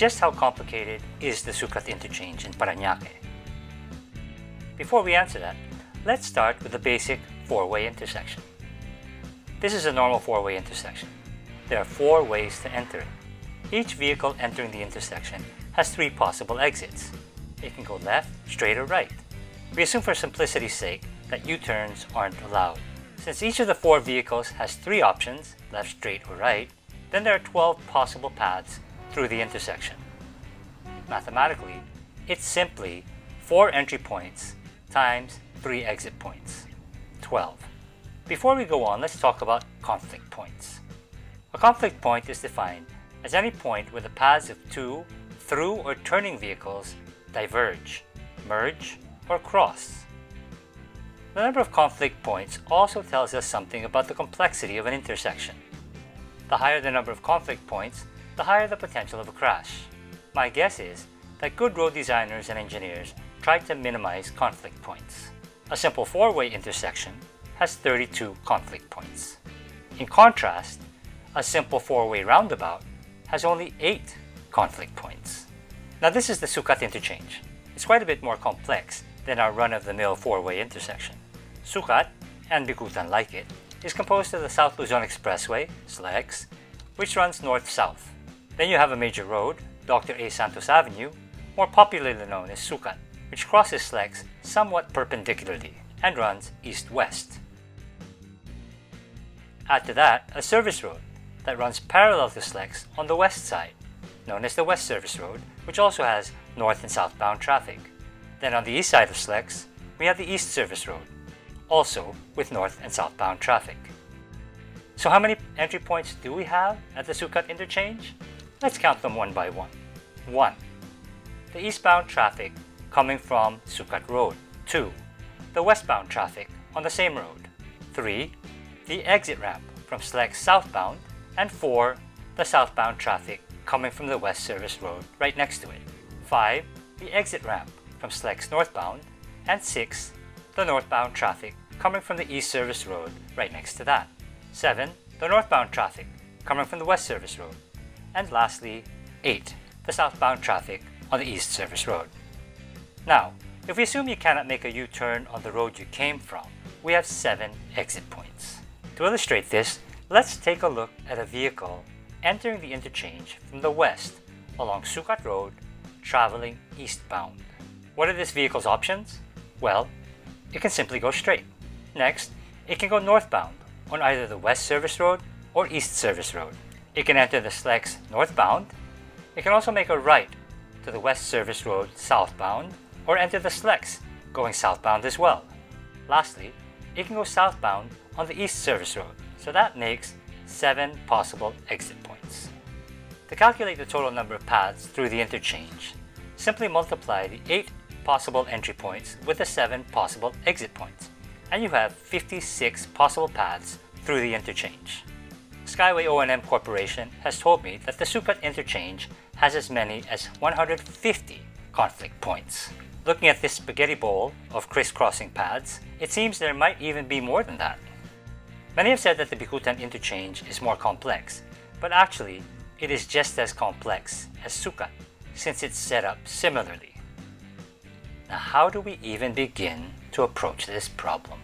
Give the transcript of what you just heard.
just how complicated is the Sucat Interchange in Parañaque? Before we answer that, let's start with the basic four-way intersection. This is a normal four-way intersection. There are four ways to enter it. Each vehicle entering the intersection has three possible exits. It can go left, straight, or right. We assume for simplicity's sake that U-turns aren't allowed. Since each of the four vehicles has three options, left, straight, or right, then there are 12 possible paths through the intersection. Mathematically, it's simply 4 entry points times 3 exit points, 12. Before we go on, let's talk about conflict points. A conflict point is defined as any point where the paths of two through or turning vehicles diverge, merge, or cross. The number of conflict points also tells us something about the complexity of an intersection. The higher the number of conflict points, the higher the potential of a crash. My guess is that good road designers and engineers tried to minimize conflict points. A simple four-way intersection has 32 conflict points. In contrast, a simple four-way roundabout has only 8 conflict points. Now this is the Sucat Interchange. It's quite a bit more complex than our run-of-the-mill four-way intersection. Sucat, and Bicutan like it, is composed of the South Luzon Expressway, SLEX, which runs north-south. Then you have a major road, Dr. A. Santos Avenue, more popularly known as Sucat, which crosses SLEX somewhat perpendicularly and runs east-west. Add to that a service road that runs parallel to SLEX on the west side, known as the West Service Road, which also has north and southbound traffic. Then on the east side of SLEX, we have the East Service Road, also with north and southbound traffic. So how many entry points do we have at the Sucat Interchange? Let's count them one by one. 1. The eastbound traffic coming from Sucat Road. 2. The westbound traffic on the same road. 3. The exit ramp from SLEX southbound. And 4. The southbound traffic coming from the West Service Road right next to it. 5. The exit ramp from SLEX northbound. And 6. The northbound traffic coming from the East Service Road right next to that. 7. The northbound traffic coming from the West Service Road. And lastly, 8. The southbound traffic on the East Service Road. Now, if we assume you cannot make a U-turn on the road you came from, we have 7 exit points. To illustrate this, let's take a look at a vehicle entering the interchange from the west along Sucat Road, traveling eastbound. What are this vehicle's options? Well, it can simply go straight. Next, it can go northbound on either the West Service Road or East Service Road. It can enter the SLEX northbound. It can also make a right to the West Service Road southbound or enter the SLEX going southbound as well. Lastly, it can go southbound on the East Service Road, so that makes 7 possible exit points. To calculate the total number of paths through the interchange, simply multiply the 8 possible entry points with the 7 possible exit points, and you have 56 possible paths through the interchange. Skyway O&M Corporation has told me that the Sucat Interchange has as many as 150 conflict points. Looking at this spaghetti bowl of crisscrossing paths, it seems there might even be more than that. Many have said that the Bicutan Interchange is more complex, but actually it is just as complex as Sucat, since it's set up similarly. Now how do we even begin to approach this problem?